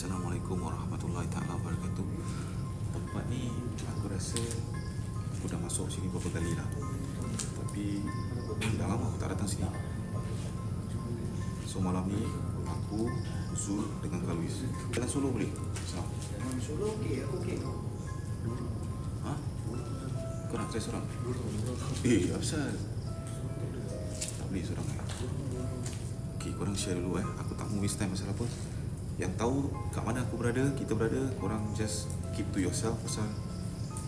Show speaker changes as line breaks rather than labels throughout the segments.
Assalamualaikum warahmatullahi taala wabarakatuh. Tempat ni aku rasa aku dah masuk sini beberapa kali lah, tapi dah lama aku tak datang sini. So malam ni aku, Zul dengan Kalwis jalan solo boleh? Senang.
Solo okey, aku okey.
Ha? Kau nak try seorang? Asal tak boleh seorang Okay, korang share dulu Aku tak mau waste time pasal apa. Yang tahu kat mana aku berada, kita berada, korang just keep to yourself pasal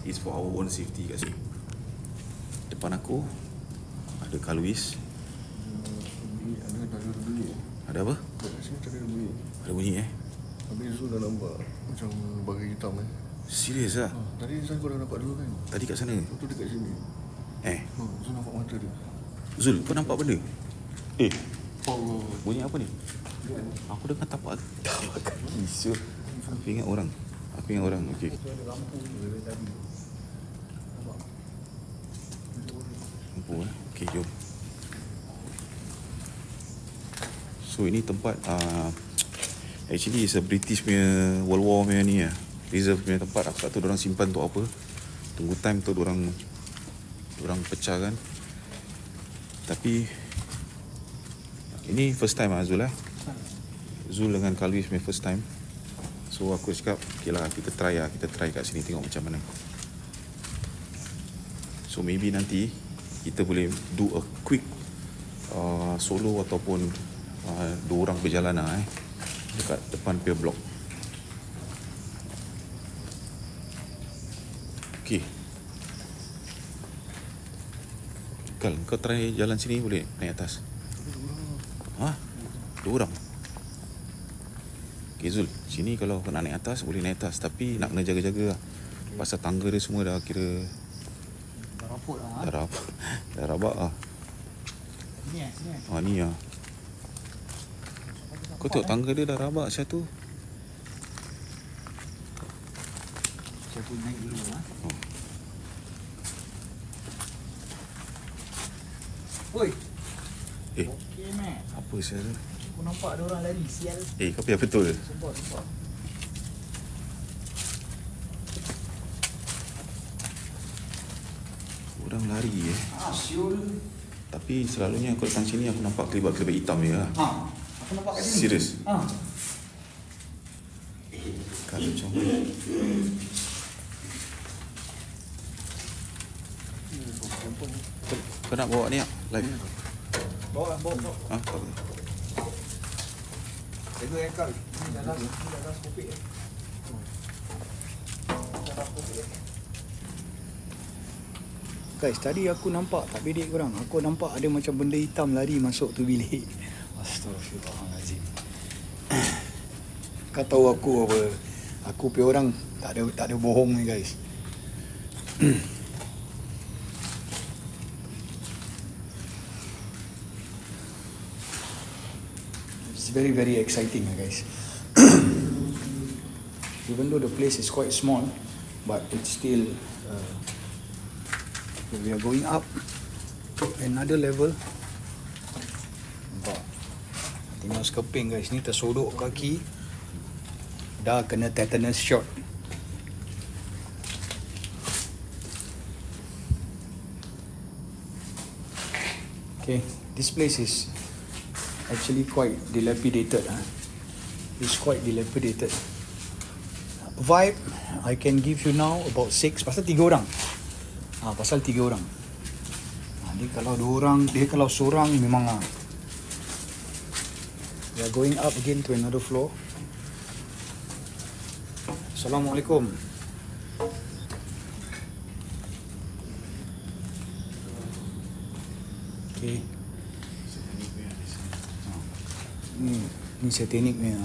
it's for our own safety kat sini. Depan aku ada Kalwis. Ada apa? Ada bunyi
Habis Zul dah nampak macam bagai hitam
Serius lah?
Tadi kau dah nampak dulu kan?
Tadi kat sana?
Tu dekat sini. Zul nampak mata dia.
Zul, kau nampak benda? Bunyi apa ni? Aku dengar tapak kaki. Sure. Aku ingat orang. Okay.
Ada lampu dari tadi.
Lampu Okay, jom. So ini tempat actually is a British punya World War punya ni reserve punya tempat. Aku tak tahu diorang simpan untuk apa. Tunggu time tu diorang pecahkan. Tapi ini first time Zul Zul dengan Kalwis punya first time. So aku cakap okay lah, kita try kat sini tengok macam mana. So maybe nanti kita boleh do a quick solo ataupun dua orang berjalan dekat depan pier block. Okay, Kal, kau try jalan sini boleh naik atas? Dua orang? Okay Zul, sini kalau kau nak naik atas boleh naik atas, tapi nak kena jaga-jaga lah. Pasal tangga dia semua dah kira
Dah raput lah.
Dah rabak lah.
Sini.
Ni lah. Kau tengok tangga dia dah rabak satu.
Saya pun naik dulu Oi. Okey, Mat.
Apa saya?
Aku nampak ada orang lari, sial.
Kau biar betul.
Sebab.
Orang lari
Siul.
Tapi selalunya aku datang sini aku nampak kelibat-kelibat hitam je lah.
Aku nampak kat sini.
Serius? Kalau macam mana? Kau nak bawa ni tak? Live?
Bawa.
Tak apa.
Jaga ekal. Ini dah skopik Guys, tadi aku nampak, tak bedek korang, aku nampak ada macam benda hitam lari masuk tu bilik. Astaghfirullahaladzim. Kau tahu aku apa? Aku punya orang tak ada bohong ni guys. It's very very exciting guys. Even though the place is quite small, but it's still we are going up to another level. Nampak? Tinggal skeping guys, ni tersodok kaki. Dah kena tetanus shot. Okay, this place is actually quite dilapidated. It's quite dilapidated. Vibe I can give you now about 6. Pasal 3 orang. Pasal 3 orang. Dia kalau 2 orang, dia kalau seorang memang we are going up again to another floor. Assalamualaikum. Okay. Ni satanik punya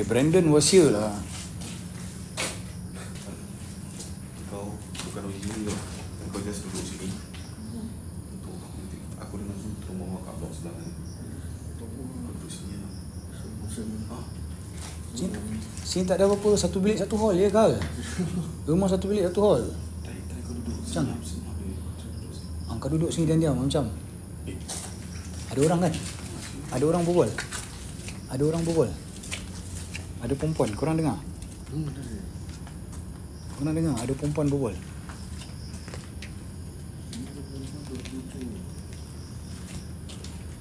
Brandon was here lah.
Kau bukan orang sini lah. Kau just duduk sini. Untuk aku dengan Zul terus bawa kat blok sebelah ni. Kau duduk sini lah.
Sini tak ada apa-apa, satu bilik satu hall ya Kal. Rumah satu bilik satu hall.
Tadi kau duduk sini.
Kau duduk sini diam-diam macam. Ada orang kan? Ada orang berbual. Ada orang berbual. Ada perempuan. Korang dengar?
Tadi.
Korang dengar? Ada perempuan berbual.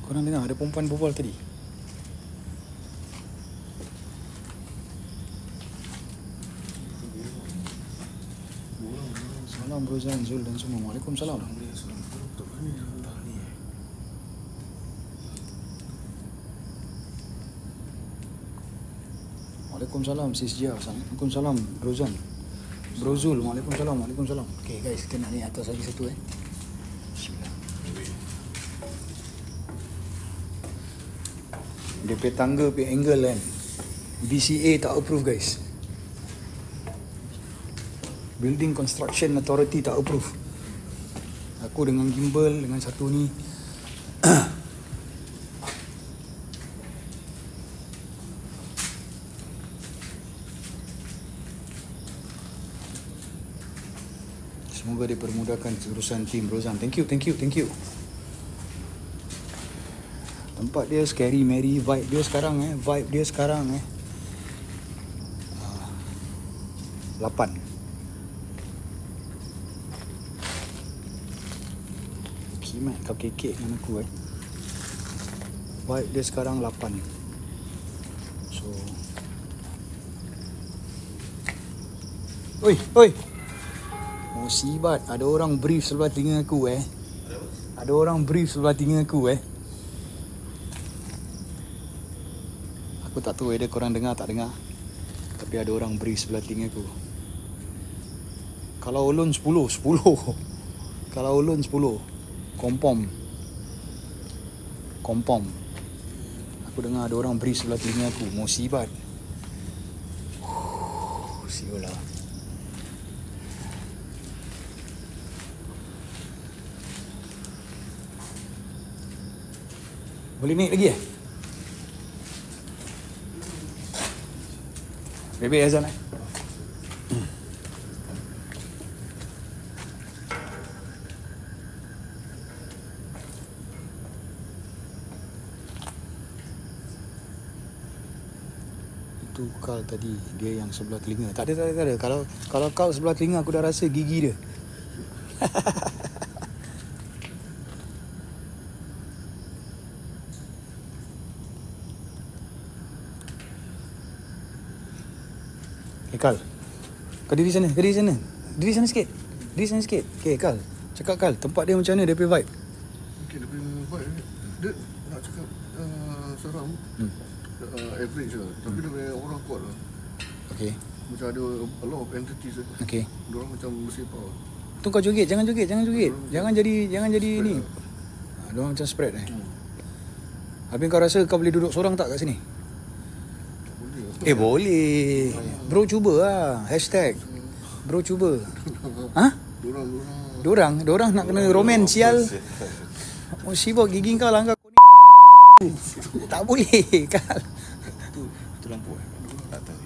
Korang dengar? Ada perempuan berbual tadi. Salam Bro Zan, Zul dan semua. Waalaikumsalam. Waalaikumsalam Sis Jia. Waalaikumsalam Bro Zan. Bro Zul. Waalaikumsalam. Waalaikumsalam. Okay guys, kita nak naik atas lagi satu Bismillah. Dia punya tangga punya angle kan, BCA tak approve guys. Building Construction Authority tak approve. Aku dengan gimbal dengan satu ni semoga dipermudahkan urusan tim Rozan. Thank you. Tempat dia scary merry, vibe dia sekarang 8. Kimat kau kekek dengan aku Vibe dia sekarang 8. So Oi musibat, ada orang brief sebelah telinga aku Ada orang brief sebelah telinga aku Aku tak tahu whether korang dengar tak dengar, tapi ada orang brief sebelah telinga aku. Kalau ulun 10. Kalau ulun 10. Kompom. Aku dengar ada orang brief sebelah telinga aku. Musibat. Siulah. Boleh naik lagi Bebek azan Itu Kal tadi, dia yang sebelah telinga. Tak ada. Kalau kau sebelah telinga aku dah rasa gigi dia. Kal, kau diri sana sikit. Okay, Kal, cakap Kal, tempat dia macam mana, dia punya vibe?
Okay, dia punya vibe dia nak cakap seram. Average lah. Tapi dia punya orang kuat lah.
Okay.
Macam ada a lot of entities
Okay.
Diorang macam bersepah.
Tu kau joget, jangan joget. Jangan jadi ni. Diorang macam spread Habis kau rasa kau boleh duduk seorang tak kat sini? Boleh. Bro cuba lah. Hashtag Bro cuba. Diorang nak kena roman sial. Sibuk gigi kau langgar kau ni. Tak boleh Kal.
Itu lampu tak tahu.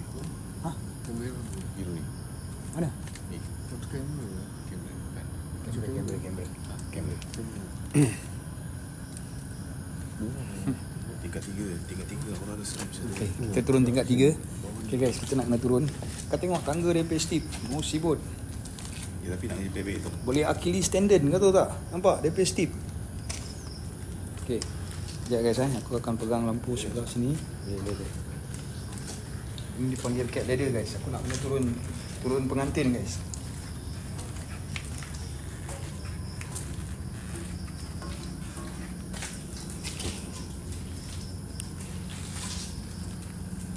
Kamera
Biru ni.
Mana?
Ni.
Satu kamera.
Kamera. Tingkat 3 orang ada seram macam tu.
Okay, kita turun tingkat 3. Okay guys, kita nak kena turun. Kau tengok tangga dia pay steep. Mau sibut.
Ya, tapi nak jadi bebek tu.
Boleh Achilles tendon, kau tahu tak? Nampak? Dia pay steep. Okay. Sekejap guys aku akan pegang lampu sebelah sini. Boleh. Ini dipanggil cat ladder guys. Aku nak kena turun pengantin guys.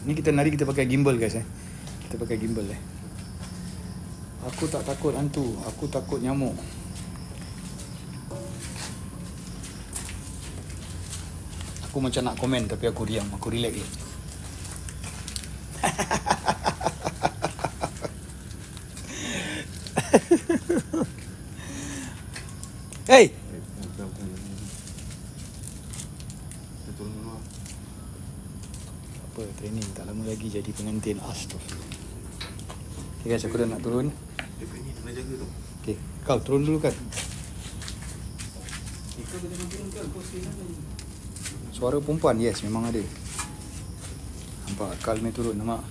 Ni kita nari kita pakai gimbal guys Kita pakai gimbal Aku tak takut hantu, aku takut nyamuk. Aku macam nak komen tapi aku diam, aku relax je. Hey!
Kita turun dulu lah.
Apa, training tak lama lagi jadi pengantin. Astaghfirullah. Okay guys, aku dah nak turun.
Dia ni kena jaga tu.
Okay, kau turun dulu kan.
Kau jangan turun kan, kau stay sana.
So Suara perempuan, yes, memang ada. Nampak akal ni turun, nampak.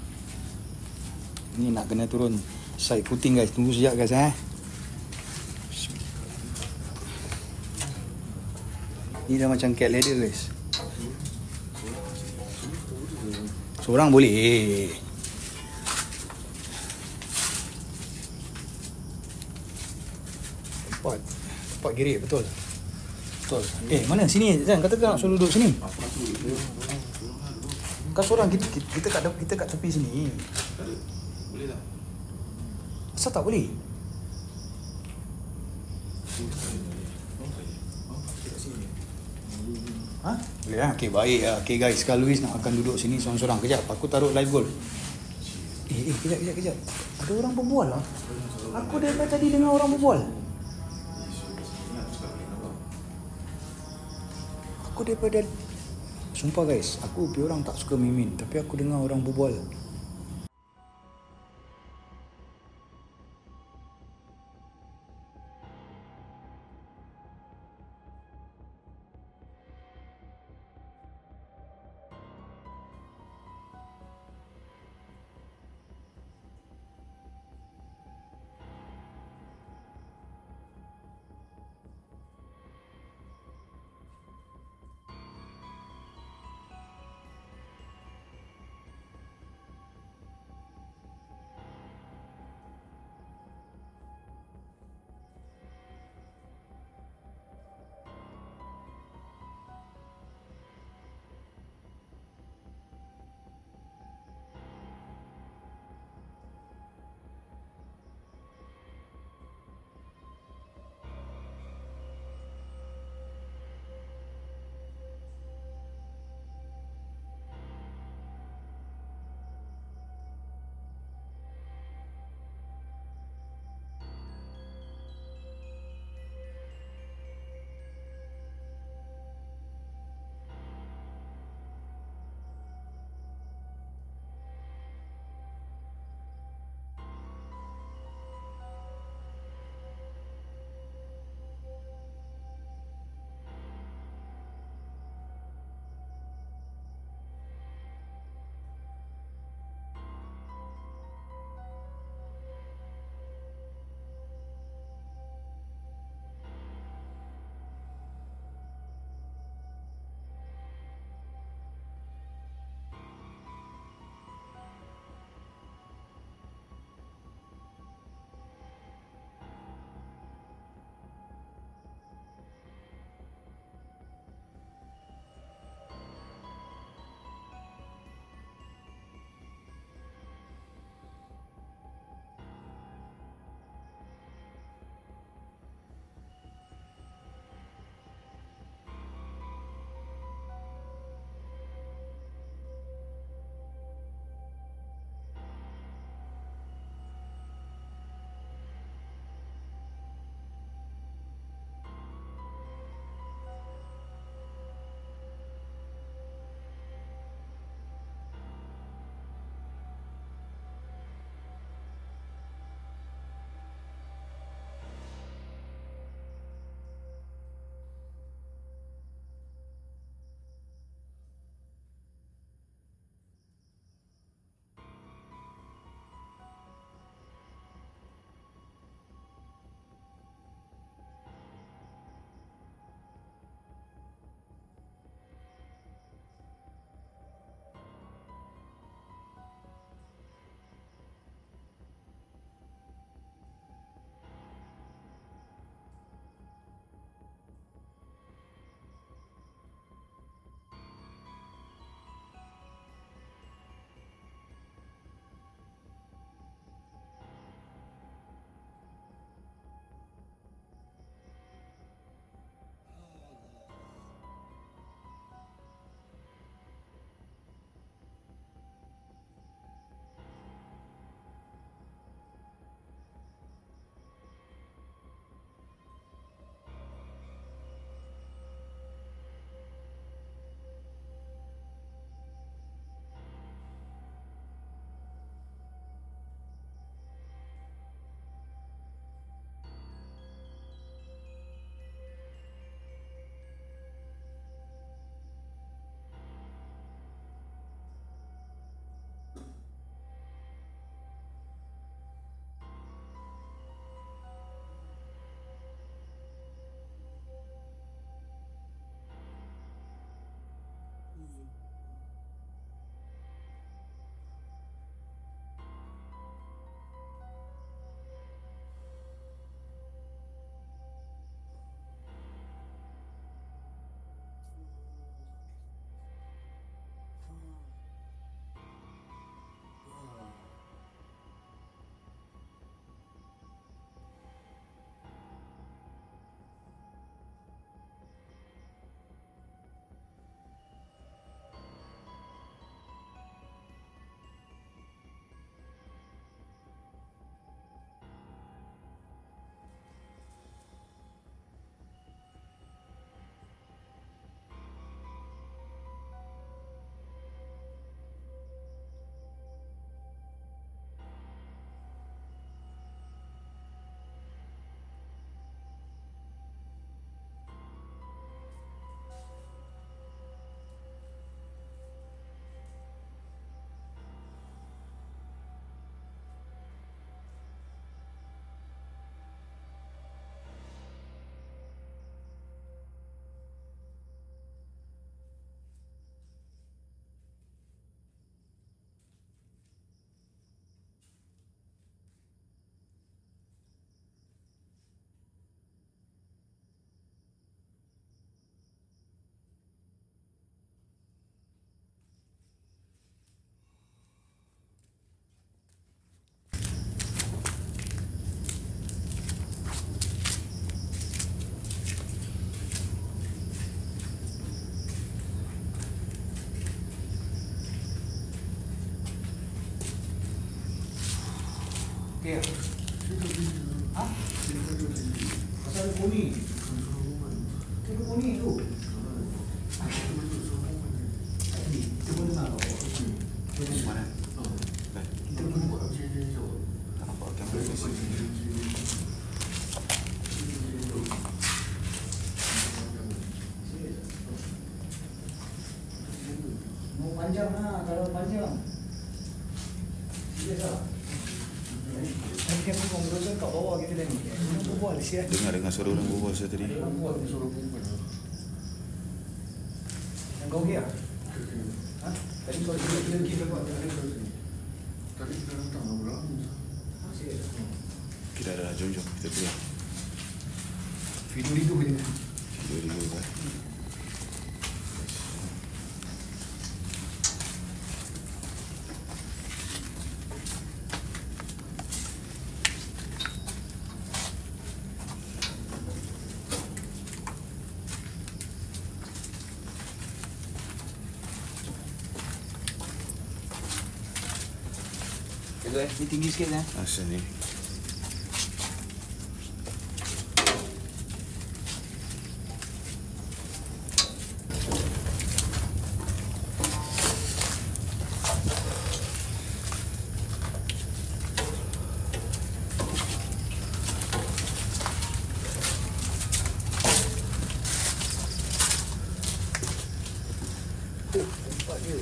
Ni nak kena turun side footing guys. Tunggu sekejap guys Ni dah macam cat ladder guys. Seorang boleh. Tempat gerik betul. Betul. Mana sini Zan? Kata nak suruh duduk sini. Kau seorang kita kat tepi sini.
Boleh tak?
Asal tak boleh? Ha? Boleh lah. Okay, baik lah. Okay guys, sekarang Luis nak akan duduk sini seorang-seorang. Kejap, aku taruh live goal. Kejap. Ada orang berbual lah. Aku daripada tadi dengar orang berbual. Aku daripada... Sumpah guys, aku orang tak suka mimin. Tapi aku dengar orang berbual. Kalau poni. Kalau poni tu. Kita pun dengar.
Mana?
Kita pun buat macam ni.
Tak nampak kamera di sini.
Mau panjang lah, kalau panjang. Serius lah. Nanti kan pun berusaha kat bawah kita dah ni. Kita berbual siap.
Dengar suara orang berbual saya tadi.
Orang buat ni suara perempuan.
Yang kau okey lah? Ha? Tadi kau kita buat.
Tadi kita datang orang.
Serius.
Kita dah jom kita pulang.
Video itu punya.
Video dulu kan.
Ni tinggi sikit lah.
Asal ni.
Tempat dia.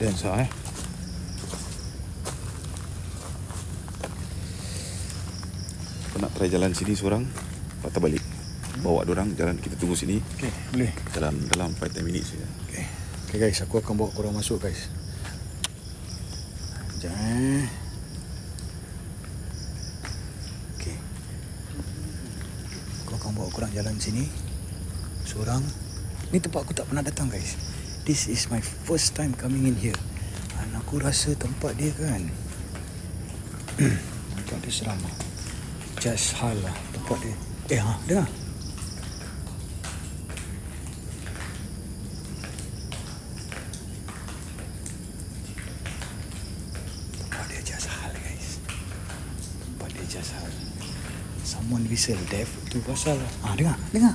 Dan sah Aku nak try jalan sini seorang. Patah balik. Bawa diorang jalan, kita tunggu sini.
Okay, boleh.
Dalam 5-10 minit saja.
Okay. Okay guys, aku akan bawa korang masuk guys. Sekejap. Okay. Aku akan bawa korang jalan sini. Seorang. Ni tempat aku tak pernah datang guys. This is my first time coming in here. Dan aku rasa tempat dia kan. Tempat dia seram lah. Just hal lah tempat dia. Dengar. Tempat dia just hal guys. Tempat dia just hal. Someone whistle deaf tu pasal. Dengar.